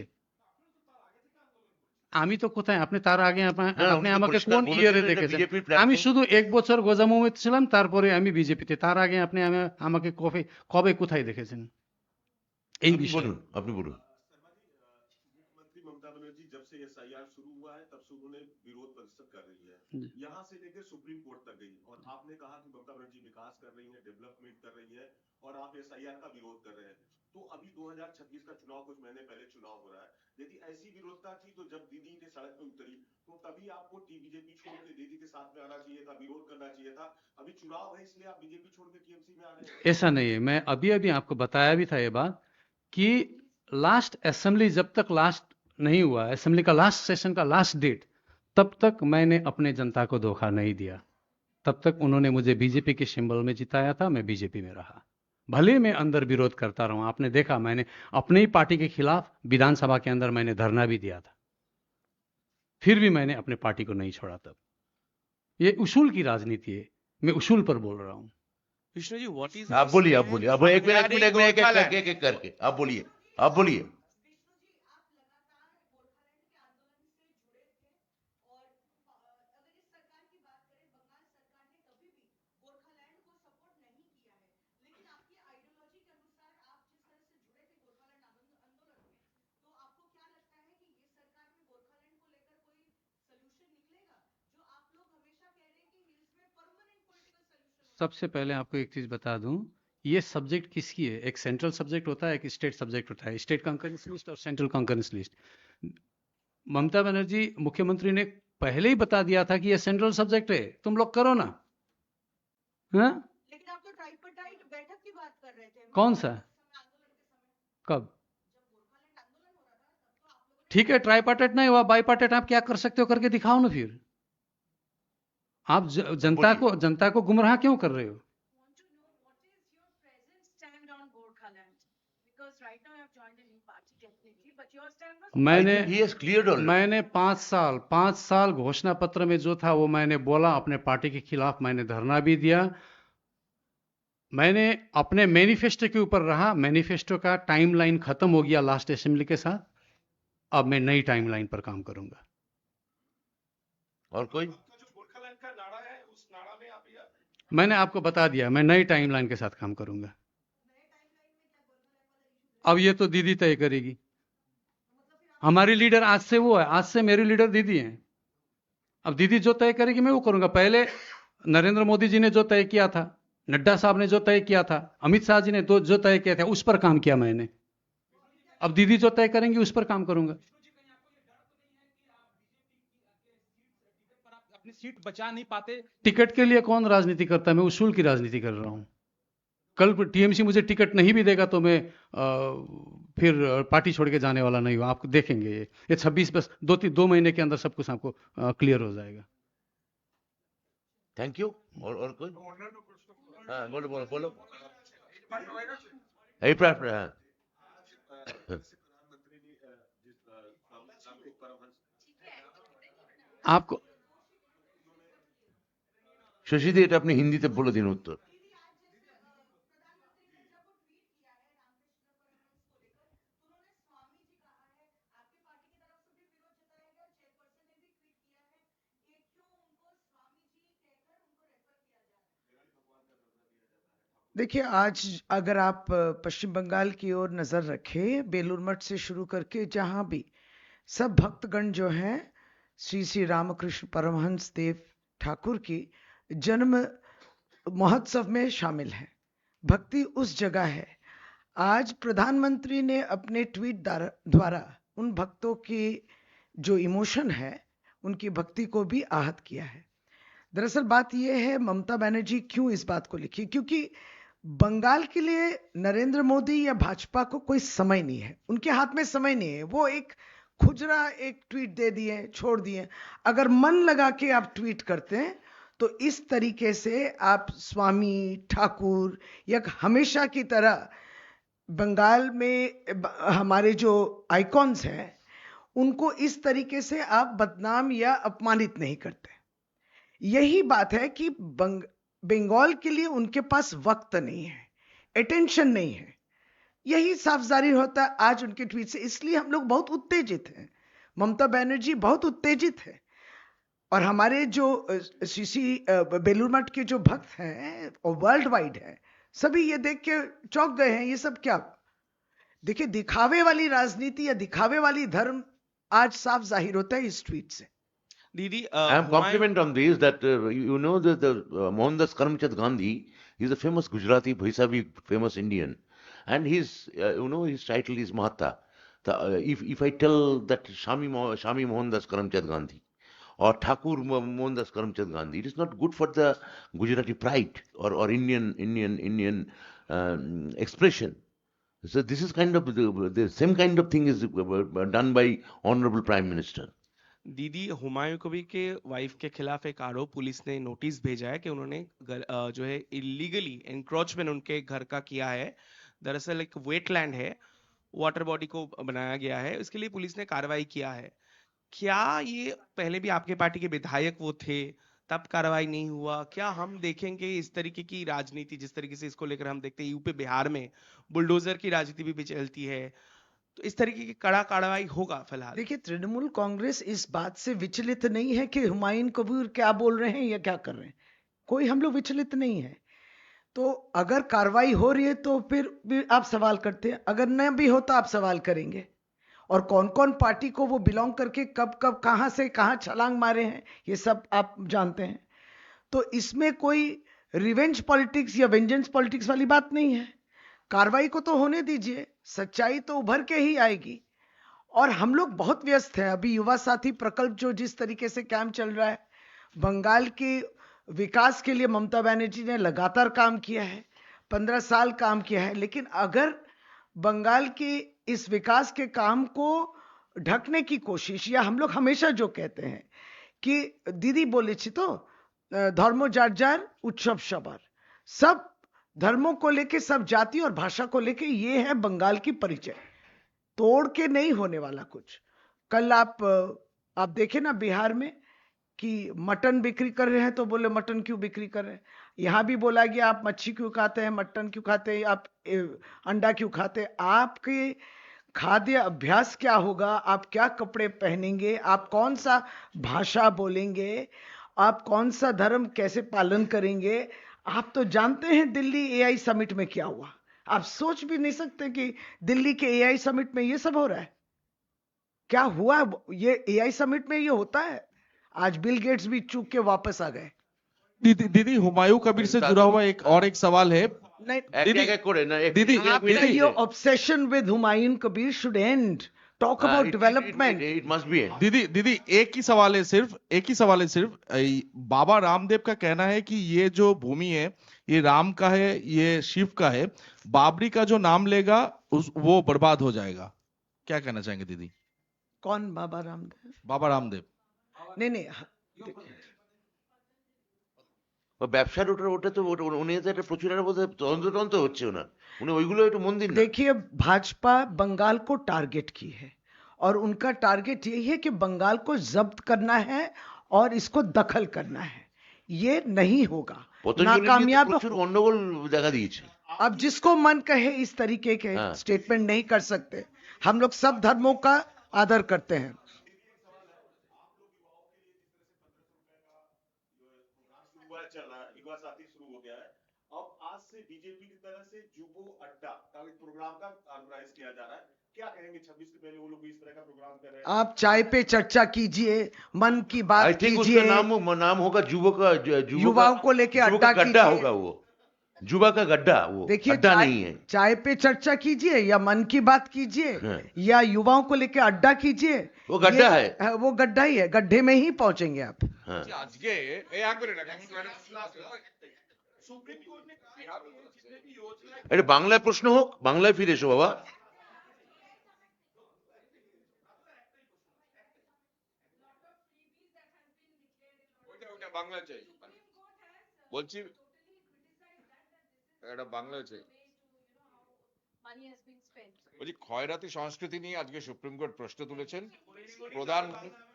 আমি তো কোথায়, আপনি তার আগে আপনি উনি তো আমাকে পরিষ্কার কোন বলেছেন ইয়ারে এটা দেখেছেন? বিজেপির আমি প্ল্যাটফর্ম। শুধু 1 বছর গোজামুমে ছিলাম, তারপরে আমি বিজেপিতে। তার আগে আপনি আমাকে কবে কবে কোথায় দেখেছেন এই আপনি বিষয়ে? বলুন, আপনি বলুন। मुख्यमंत्री ममता बनर्जी जब से एसआईआर शुरू हुआ है तब से उन्होंने विरोध प्रदर्शन कर रही है, जी। यहाँ से लेकर सुप्रीम कोर्ट तक गई। और आपने कहा कि ममता बनर्जी विकास कर रही है, डेवलपमेंट कर रही है, और आप एसआईआर का विरोध कर रहे हैं। तो अभी 2026 का चुनाव कुछ महीने पहले चुनाव हो रहा है, यदि ऐसी विरोधता थी तो जब दीदी ने सड़क पे उतरी तो तभी आपको बीजेपी छोड़ के दीदी के साथ में आना चाहिए था, विरोध करना चाहिए था। अभी चुनाव है इसलिए आप बीजेपी छोड़ के टीएमसी में आ रहे हैं। ऐसा नहीं है, मैं अभी अभी आपको बताया भी था ये बात कि लास्ट असेंबली जब तक लास्ट नहीं हुआ, असेंबली का लास्ट सेशन का लास्ट डेट, तब तक मैंने अपने जनता को धोखा नहीं दिया। तब तक उन्होंने मुझे बीजेपी के सिंबल में जिताया था, मैं बीजेपी में रहा। भले मैं अंदर विरोध करता रहा, आपने देखा मैंने अपने ही पार्टी के खिलाफ विधानसभा के अंदर मैंने धरना भी दिया था, फिर भी मैंने अपने पार्टी को नहीं छोड़ा। तब ये उसूल की राजनीति है, मैं उसूल पर बोल रहा हूं। विष्णु जी, व्हाट इज आप बोलिए, आप बोलिए, अब एक मिनट एक एक करके आप बोलिए, आप बोलिए। सबसे पहले आपको एक चीज बता दूं, ये सब्जेक्ट किसकी है? एक सेंट्रल सब्जेक्ट होता है, एक स्टेट सब्जेक्ट होता है, स्टेट कंकरेंस लिस्ट और central concurrence list. Mamata Banerjee मुख्यमंत्री ने पहले ही बता दिया था कि ये सेंट्रल सब्जेक्ट है, तुम लोग करो ना। हाँ? लेकिन आप तो ट्राइपार्टाइट बैठक की बात कर रहे थे। कौन सा? कब? ठीक है, ट्राईपार्टाइट नहीं हुआ, बाईपार्टाइट आप क्या कर सकते हो करके दिखाओ ना फिर। आप जनता को गुमराह क्यों कर रहे हो? Want to know what is your present stand on Gorkhaland? Because right now you have joined a new party, definitely, but your stand was. मैंने I think he has cleared already. मैंने 5 साल घोषणा पत्र में जो था वो मैंने बोला, अपने पार्टी के खिलाफ मैंने धरना भी दिया, मैंने अपने मैनिफेस्टो के ऊपर रहा। मैनिफेस्टो का टाइमलाइन खत्म हो गया लास्ट असेंबली के साथ, अब मैं नई टाइमलाइन पर काम करूंगा। और कोई? आपका जो गोरखालैंड का नारा है, उस नारा में आप ये मैंने आपको बता दिया, मैं नई टाइमलाइन के साथ काम करूंगा। अब ये तो दीदी तय करेगी। हमारी लीडर आज से वो है, आज से मेरी लीडर दीदी है। अब दीदी जो तय करेगी मैं वो करूंगा। पहले नरेंद्र मोदी जी ने जो तय किया था, नड्डा साहब ने जो तय किया था, अमित शाह जी ने जो तय किया था, उस पर काम किया मैंने। अब दीदी जो तय करेंगी उस पर काम करूंगा। अपनी सीट बचा नहीं पाते? टिकट के लिए कौन राजनीति करता है? मैं उसूल की राजनीति कर रहा हूं। कल टीएमसी मुझे टिकट नहीं भी देगा तो मैं फिर पार्टी छोड़ के जाने वाला नहीं हूं। आप देखेंगे ये 26 बस 2 महीने के अंदर सब कुछ आपको क्लियर हो जाएगा। Thank you. और कोई? हाँ, बोलो बोलो बोलो। अभिप्राय हाँ। प्रधानमंत्री ने जिस रामकृष्ण परमहंस आपको শশীদি এটা আপনি হিন্দিতে বলে দিন উত্তর। देखिए, आज अगर आप पश्चिम बंगाल की ओर नजर रखें, बेलूर मठ से शुरू करके जहां भी सब भक्तगण जो हैं श्री श्री रामकृष्ण परमहंस देव ठाकुर की जन्म महोत्सव में शामिल हैं। भक्ति उस जगह है। आज प्रधानमंत्री ने अपने ट्वीट द्वारा उन भक्तों की जो इमोशन है, उनकी भक्ति को भी आहत किया है। दरअसल बात यह है, ममता बनर्जी क्यों इस बात को लिखी, क्योंकि बंगाल के लिए नरेंद्र मोदी या भाजपा को कोई समय नहीं है, उनके हाथ में समय नहीं है। वो एक खुजरा एक ट्वीट दे दिए, छोड़ दिए। अगर मन लगा के आप ट्वीट करते हैं तो इस तरीके से आप स्वामी ठाकुर या हमेशा की तरह बंगाल में हमारे जो आइकॉन्स हैं उनको इस तरीके से आप बदनाम या अपमानित नहीं करते। यही बात है कि बंगाल के लिए उनके पास वक्त नहीं है, अटेंशन नहीं है। यही साफ जाहिर होता है आज उनके ट्वीट से। इसलिए हम लोग बहुत उत्तेजित हैं, ममता बनर्जी बहुत उत्तेजित है। और हमारे जो श्री बेलूर मठ के जो भक्त हैं और वर्ल्ड वाइड है, सभी ये देख के चौंक गए हैं। ये सब क्या? देखिए, दिखावे वाली राजनीति या दिखावे वाली धर्म आज साफ जाहिर होता है इस ट्वीट से। Didi, I am compliment on this that you know that the Mohandas Karamchand Gandhi is a famous Gujarati, Bhaisabi, famous Indian, and his his title is Mahatma. If I tell that Shami Mohandas Karamchand Gandhi or Thakur Mohandas Karamchand Gandhi, it is not good for the Gujarati pride or Indian expression. So this is kind of the same kind of thing is done by Honorable Prime Minister. दीदी, हुमायूं कबीर के wife के खिलाफ एक आरोप, police ने notice भेजा है कि उन्होंने जो है इलीगली एंक्रोचमेंट उनके घर का किया है। दरअसल एक वेटलैंड है, वाटर बॉडी को बनाया गया है, इसके लिए पुलिस ने कार्रवाई किया है। क्या ये पहले भी आपके पार्टी के विधायक वो थे, तब कार्रवाई नहीं हुआ? क्या हम देखेंगे इस तरीके की राजनीति, जिस तरीके से इसको लेकर हम देखते हैं यूपी बिहार में बुलडोजर की राजनीति भी चलती है, तो इस तरीके की कड़ा कार्रवाई होगा फिलहाल? देखिए, तृणमूल कांग्रेस इस बात से विचलित नहीं है कि हुमायूं कबीर क्या बोल रहे हैं या क्या कर रहे हैं। कोई हम लोग विचलित नहीं है। तो अगर कार्रवाई हो रही है तो फिर भी आप सवाल करते हैं, अगर न भी हो तो आप सवाल करेंगे। और कौन कौन पार्टी को वो बिलोंग करके कब कब कहां से कहां छलांग मारे हैं, ये सब आप जानते हैं। तो इसमें कोई रिवेंज पॉलिटिक्स या वेंजेंस पॉलिटिक्स वाली बात नहीं है। कार्रवाई को तो होने दीजिए, सच्चाई तो उभर के ही आएगी। और हम लोग बहुत व्यस्त हैं। अभी युवा साथी प्रकल्प जो जिस तरीके से कैंप चल रहा है, बंगाल के विकास के लिए ममता बनर्जी ने लगातार काम किया है, 15 साल काम किया है। लेकिन अगर बंगाल के इस विकास के काम को ढकने की कोशिश, या हम लोग हमेशा जो कहते हैं कि दीदी बोलेছি तो धर्म जार जार उत्सव सबार, सब धर्मों को लेके, सब जाति और भाषा को लेके, ये है बंगाल की परिचय, तोड़ के नहीं होने वाला कुछ। कल आप देखे ना बिहार में कि मटन बिक्री कर रहे हैं तो बोले मटन क्यों बिक्री कर रहे हैं, यहां भी बोला गया आप मच्छी क्यों खाते हैं, मटन क्यों खाते हैं, आप अंडा क्यों खाते हैं, आपके खाद्य अभ्यास क्या होगा, आप क्या कपड़े पहनेंगे, आप कौन सा भाषा बोलेंगे, आप कौन सा धर्म कैसे पालन करेंगे। आप तो जानते हैं दिल्ली एआई समिट में क्या हुआ, आप सोच भी नहीं सकते कि दिल्ली के एआई समिट में ये सब हो रहा है। क्या हुआ, ये एआई समिट में ये होता है। आज बिल गेट्स भी चूक के वापस आ गए। दीदी हुमायूं कबीर से जुड़ा हुआ एक सवाल है। नहीं এক এক করে না, दीदी आपका ये obsession with Humayun Kabir should and, talk about development. It must be and. दीदी एक ही सवाल है सिर्फ बाबा रामदेव का कहना है कि ये जो भूमि है ये राम का है, ये शिव का है, बाबरी का जो नाम लेगा वो बर्बाद हो जाएगा। क्या कहना चाहेंगे दीदी? कौन बाबा रामदेव? बाबा रामदेव नहीं ব্যবসার ওটা তো উনি তো একটা প্রচুরের মধ্যে তদন্ত হচ্ছে ওনার, উনি ওইগুলো একটু মন দিন না। देखिए भाजपा बंगाल को टारगेट की है और उनका टारगेट यही है कि बंगाल को जब्त करना है और इसको दखल करना है। ये नहीं होगा, नाकामयाब। প্রচুর গন্ডগোল দেখা দিয়েছে। अब जिसको मन कहे इस तरीके के स्टेटमेंट नहीं कर सकते। हम लोग सब धर्मों का आदर करते हैं। चल रहा है, युवा साथी शुरू हो गया है। अब आज से बीजेपी की तरफ से जुबो अड्डा का एक प्रोग्राम का ऑर्गेनाइज किया जा रहा है। क्या कहेंगे 26 से पहले वो लोग भी इस तरह का प्रोग्राम कर रहे हैं? आप चाय पे चर्चा कीजिए, मन की आई बात थिंक कीजिए, उसका नाम होगा युवाओं को लेके अड्डा गड्ढा कीजिए। होगा, वो जुबा का गड्ढा, वो देखिए अड्डा नहीं है। चाय पे चर्चा कीजिए या मन की बात कीजिए हाँ। या युवाओं को लेके अड्डा कीजिए, वो गड्ढा ये- है। वो गड्ढा ही है, गड्ढे में ही पहुंचेंगे आप। হ্যাঁ। এটা বাংলায় প্রশ্ন হোক, বাংলায় ফিরে এসো বাবা। বাংলা চাই বলছি, এটা বাংলা চাই Money has been spent. বলছি, খয়রাতি সংস্কৃতি নিয়ে আজকে সুপ্রিম কোর্ট প্রশ্ন তুলেছেন।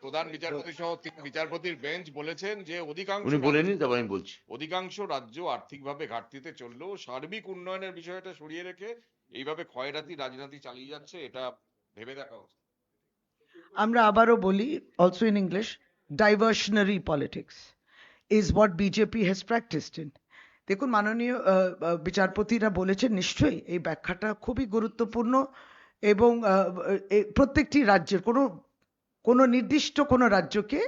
প্রধান বিচারপতি সহ 3 বিচারপতির বেঞ্চ বলেছেন যে উনি বলেনি, তবে আমি বলছি। অধিকাংশ রাজ্য আর্থিকভাবে ঘাটতিতে চললেও সার্বিক উন্নয়নের বিষয়টা সরিয়ে রেখে এইভাবে খয়রাতি রাজনীতি চালিয়ে যাচ্ছে, এটা ভেবে দেখা উচিত। আমরা আবারও বলি, also in English, diversionary politics is what BJP has practiced in. দেখুন মাননীয় বিচারপতিরা বলেছেন, নিশ্চয়ই এই ব্যাখ্যাটা খুবই গুরুত্বপূর্ণ এবং প্রত্যেকটি রাজ্যের কোনো নির্দিষ্ট কোনো রাজ্যকে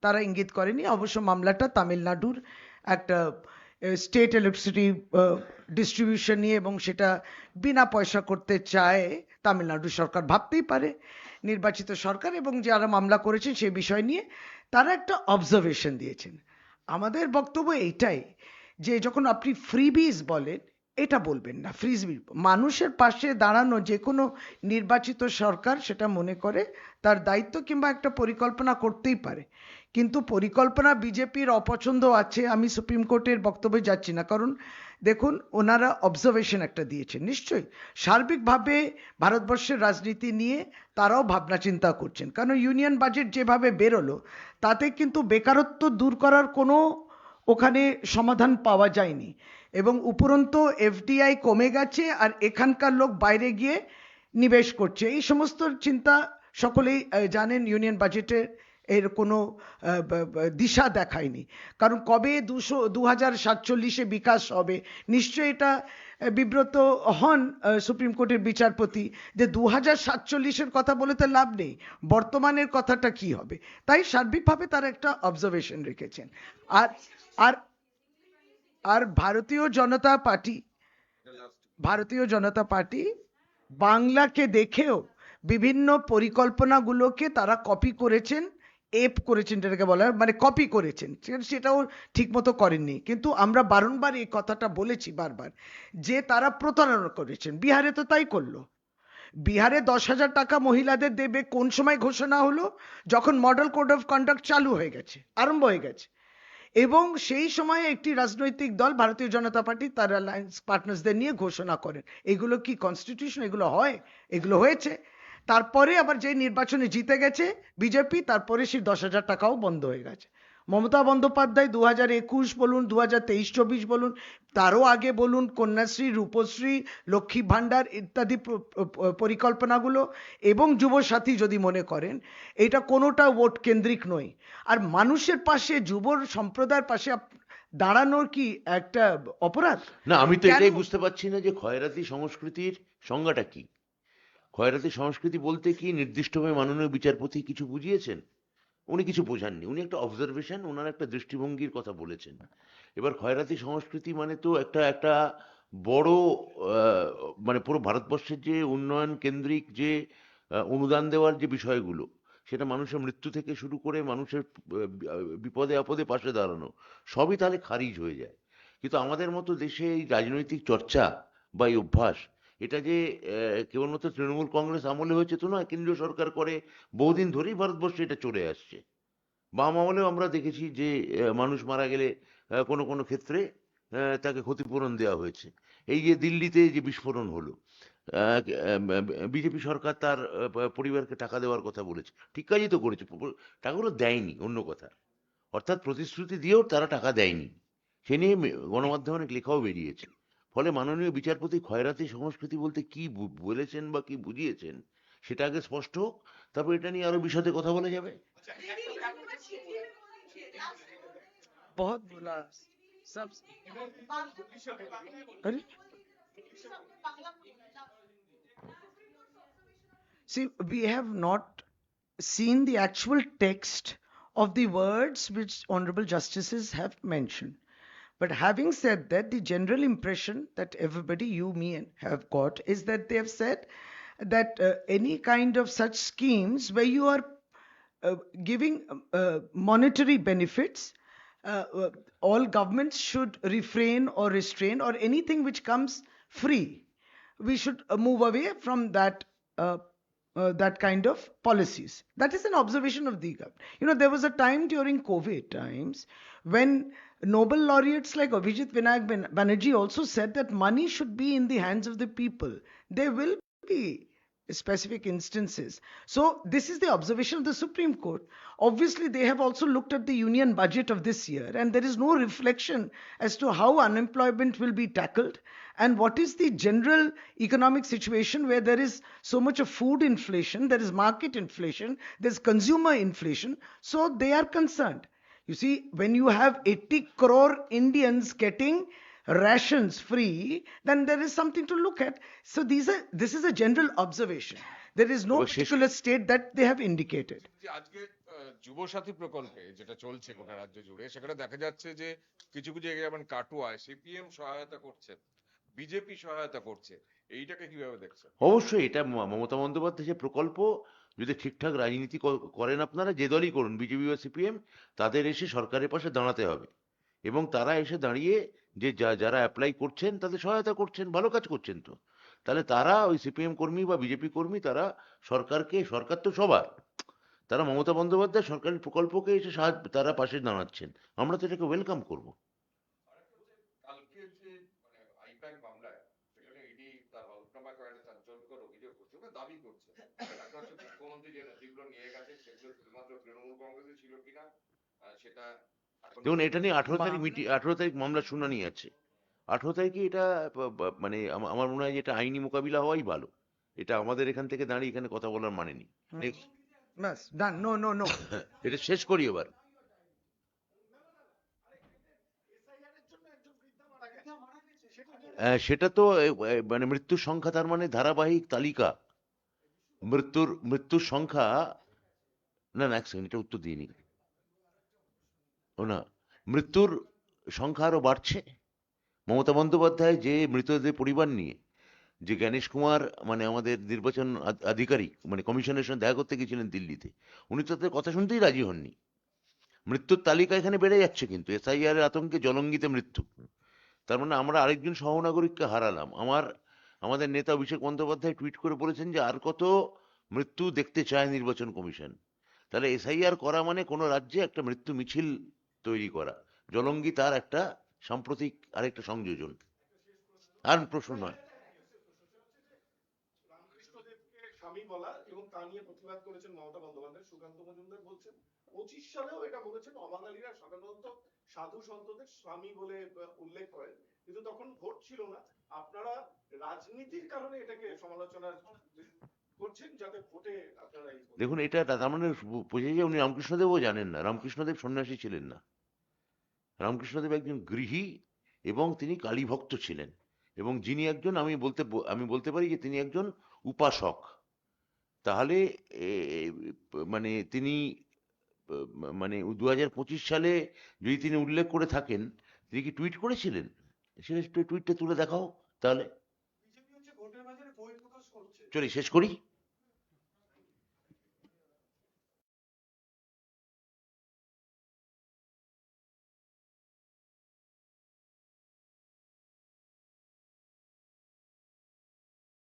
তারা ইঙ্গিত করেনি। অবশ্য মামলাটা তামিলনাড়ুর একটা স্টেট ইলেকট্রিসিটি ডিস্ট্রিবিউশন নিয়ে, এবং সেটা বিনা পয়সা করতে চায় তামিলনাড়ু সরকার, ভাবতেই পারে নির্বাচিত সরকার, এবং যারা মামলা করেছেন সেই বিষয় নিয়ে তারা একটা অবজারভেশন দিয়েছেন। আমাদের বক্তব্য এইটাই যে যখন আপনি ফ্রিবিজ বলেন, এটা বলবেন না। ফ্রিবি মানুষের পাশে দাঁড়ানো যে কোনো নির্বাচিত সরকার সেটা মনে করে তার দায়িত্ব, কিংবা একটা পরিকল্পনা করতেই পারে। কিন্তু পরিকল্পনা বিজেপির অপছন্দ আছে, আমি সুপ্রিম কোর্টের বক্তব্যে যাচ্ছি না, কারণ দেখুন ওনারা অবজারভেশন একটা দিয়েছেন। নিশ্চয়ই সার্বিকভাবে ভারতবর্ষের রাজনীতি নিয়ে তারাও ভাবনা চিন্তা করছেন, কারণ ইউনিয়ন বাজেট যেভাবে বেরোলো তাতে কিন্তু বেকারত্ব দূর করার কোনো ওখানে সমাধান পাওয়া যায়নি, এবং উপরন্তু এফডিআই কমে গেছে আর এখানকার লোক বাইরে গিয়ে নিবেশ করছে। এই সমস্ত চিন্তা সকলেই জানেন। ইউনিয়ন বাজেটের এর কোনো দিশা দেখায়নি, কারণ কবে 2047-এ বিকাশ হবে। নিশ্চয়ই এটা বিব্রত হন সুপ্রিম কোর্টের বিচারপতি যে 2047-এর কথা বলে তো লাভ নেই, বর্তমানের কথাটা কি হবে। তাই সার্বিকভাবে তারা একটা অবজারভেশন রেখেছেন। আর ভারতীয় জনতা পার্টি বাংলাকে দেখেও বিভিন্ন পরিকল্পনাগুলোকে তারা কপি করেছেন, করেছেন, যেটাকে বলা হয় মানে কপি করেছেন, সেটাও ঠিক মতো করেননি। কিন্তু আমরা বারংবার এই কথাটা বলেছি বারবার যে তারা প্রতারণা করেছেন। বিহারে তো তাই করলো, বিহারে 10,000 টাকা মহিলাদের দেবে কোন সময় ঘোষণা হলো? যখন মডেল কোড অফ কন্ডাক্ট চালু হয়ে গেছে, আরম্ভ হয়ে গেছে। এবং সেই সময় একটি রাজনৈতিক দল ভারতীয় জনতা পার্টি তার অ্যালায়েন্স পার্টনার্সদের নিয়ে ঘোষণা করেন। এগুলো কি কনস্টিটিউশন? এগুলো হয়? এগুলো হয়েছে। তারপরে আবার যে নির্বাচনে জিতে গেছে বিজেপি, তারপরে সেই 10,000 টাকাও বন্ধ হয়ে গেছে। মমতা বন্দ্যোপাধ্যায় 2021 বলুন, 2023-24 বলুন, তারও আগে বলুন, কন্যাশ্রী, রূপশ্রী, লক্ষ্মী ভাণ্ডার ইত্যাদি পরিকল্পনাগুলো এবং যুবসাথী যদি মনে করেন, এটা কোনোটা ভোট কেন্দ্রিক নয়। আর মানুষের পাশে, যুব সম্প্রদায়ের পাশে দাঁড়ানোর কি একটা অপরাধ? না, আমি তো কেন? এটাই বুঝতে পারছি না যে খয়রাতি সংস্কৃতির সংজ্ঞাটা কি। খয়রাতি সংস্কৃতি বলতে কি নির্দিষ্টভাবে মাননীয় বিচারপতি কিছু বুঝিয়েছেন? উনি কিছু বোঝাননি, উনি একটা অবজারভেশন, ওনার একটা দৃষ্টিভঙ্গির কথা বলেছেন। এবার খয়রাতি সংস্কৃতি মানে তো একটা একটা বড় মানে পুরো ভারতবর্ষের যে উন্নয়ন কেন্দ্রিক যে অনুদান দেওয়ার যে বিষয়গুলো, সেটা মানুষের মৃত্যু থেকে শুরু করে মানুষের বিপদে আপদে পাশে দাঁড়ানো, সবই তাহলে খারিজ হয়ে যায়। কিন্তু আমাদের মতো দেশে এই রাজনৈতিক চর্চা বা এই অভ্যাস, এটা যে কেবলমাত্র তৃণমূল কংগ্রেস আমলে হয়েছে তো নয়, কেন্দ্রীয় সরকার করে বহুদিন ধরেই ভারতবর্ষে এটা চলে আসছে। বাম আমলেও আমরা দেখেছি যে মানুষ মারা গেলে কোনো কোনো ক্ষেত্রে তাকে ক্ষতিপূরণ দেওয়া হয়েছে। এই যে দিল্লিতে যে বিস্ফোরণ হলো, বিজেপি সরকার তার পরিবারকে টাকা দেওয়ার কথা বলেছে, ঠিক কাজই তো করেছে, টাকাগুলো দেয়নি, অন্য কথা। অর্থাৎ প্রতিশ্রুতি দিয়েও তারা টাকা দেয়নি। সে নিয়ে গণমাধ্যমে অনেক লেখাও বেরিয়েছে। ফলে মাননীয় বিচারপতি খয়রাতি সংস্কৃতি বলতে কি বলেছেন বা কি বুঝিয়েছেন সেটা আগে স্পষ্ট হোক, তারপর এটা নিয়ে আরো বিশদে কথা বলা যাবে। बहुत बोला सब। अरे see, we have not seen the actual text of the words which honorable justices have mentioned. But having said that, the general impression that everybody, you, me, and have got is that they have said that any kind of such schemes where you are giving monetary benefits, all governments should refrain or restrain, or anything which comes free, we should move away from that kind of policies. That is an observation of the government. You know, there was a time during COVID times when Nobel laureates like Abhijit Vinayak Banerjee also said that money should be in the hands of the people. There will be specific instances. So this is the observation of the Supreme Court. Obviously, they have also looked at the union budget of this year, and there is no reflection as to how unemployment will be tackled and what is the general economic situation where there is so much of food inflation, there is market inflation, there's consumer inflation. So they are concerned. You see, when you have 80 crore Indians getting rations free, then there is something to look at. So this is a general observation. There is no particular state that they have indicated. আজকে যুবসাথী প্রকল্পে যেটা চলছে গোটা রাজ্য জুড়ে, সেখানে দেখা যাচ্ছে যে কিছু কিছু জায়গায় যেমন কাটুয়ায় সিপিএম সহায়তা করছে, বিজেপি সহায়তা করছে, এইটাকে কিভাবে দেখছেন? অবশ্যই এটা মমতা বন্দ্যোপাধ্যায় যে প্রকল্প, যদি ঠিকঠাক রাজনীতি করেন আপনারা, যে দলই করুন, বিজেপি বা সিপিএম, তাদের এসে সরকারের পাশে দাঁড়াতে হবে এবং তারা এসে দাঁড়িয়ে যে যারা অ্যাপ্লাই করছেন তাদের সহায়তা করছেন, ভালো কাজ করছেন তো, তাহলে তারা ওই সিপিএম কর্মী বা বিজেপি কর্মী, তারা সরকারকে, সরকার তো সবার, তারা মমতা বন্দ্যোপাধ্যায় সরকারি প্রকল্পকে এসে তারা পাশে দাঁড়াচ্ছেন, আমরা তো এটাকে ওয়েলকাম করবো। কালকে যে আইপ্যাক মামলায় সেখানে ইডি তার হলফনামায় কয়েকটা চাঞ্চল্যকর অভিযোগ করছে, দাবি করছে একটা হচ্ছে মুখ্যমন্ত্রী যে নথিগুলো নিয়ে গেছে সেগুলো শুধুমাত্র তৃণমূল কংগ্রেসে ছিল কিনা সেটা। দেখুন, এটা নিয়ে 18 তারিখ মামলা শুনানি আছে। 18 তারিখে এটা মানে আমার মনে হয় যে এটা আইনি মোকাবিলা হওয়াই ভালো। এটা আমাদের এখান থেকে দাঁড়িয়ে এখানে কথা বলার মানে নেই। Yes, done. No. এটা শেষ করি এবার। সেটা তো মানে মৃত্যুর সংখ্যা, তার মানে ধারাবাহিক তালিকা, মৃত্যুর সংখ্যা, না এক সেকেন্ড, এটা উত্তর দিইনি। ও না, মৃত্যুর সংখ্যা আরো বাড়ছে। মমতা বন্দ্যোপাধ্যায় যে মৃতদের পরিবার নিয়ে যে জ্ঞানেশ কুমার মানে আমাদের নির্বাচন আধিকারিক মানে কমিশনের সঙ্গে দেখা করতে গেছিলেন দিল্লিতে, উনি তো তাদের কথা শুনতেই রাজি হননি। মৃত্যুর তালিকা এখানে বেড়ে যাচ্ছে, কিন্তু এসআইআর এর আতঙ্কে জলঙ্গিতে মৃত্যু। তার মানে আমরা আরেকজন সহনাগরিককে হারালাম। আমাদের নেতা অভিষেক বন্দ্যোপাধ্যায় টুইট করে বলেছেন যে আর কত মৃত্যু দেখতে চায় নির্বাচন কমিশন। তাহলে এসআইআর করা মানে কোনো রাজ্যে একটা মৃত্যু মিছিল তৈরি করা, জলঙ্গি তার একটা সাম্প্রতিক আরেকটা সংযোজন, আর প্রশ্ন নয়। রামকৃষ্ণদেবকে স্বামী বলা এবং তা নিয়ে প্রতিবাদ করেছেন মমতা বন্দ্যোপাধ্যায়। সুকান্ত মজুমদার বলছেন 25 সালেও এটা বলেছেন অবাঙালিরা সাধারণত সাধু সন্তদের স্বামী বলে উল্লেখ করেন, কিন্তু তখন ভোট ছিল না। আপনারা রাজনীতির কারণে এটাকে সমালোচনা করছেন যাতে ভোটে আপনারা দেখুন, এটা তার মানে বোঝা যায় উনি রামকৃষ্ণদেবও জানেন না। রামকৃষ্ণদেব সন্ন্যাসী ছিলেন না। রামকৃষ্ণদেব একজন গৃহী এবং তিনি কালী ভক্ত ছিলেন, এবং যিনি একজন আমি বলতে পারি যে তিনি একজন উপাসক। তাহলে মানে তিনি মানে 2025 সালে যদি তিনি উল্লেখ করে থাকেন, তিনি কি টুইট করেছিলেন? সেটা টুইটটা তুলে দেখাও তাহলে। চলি শেষ করি।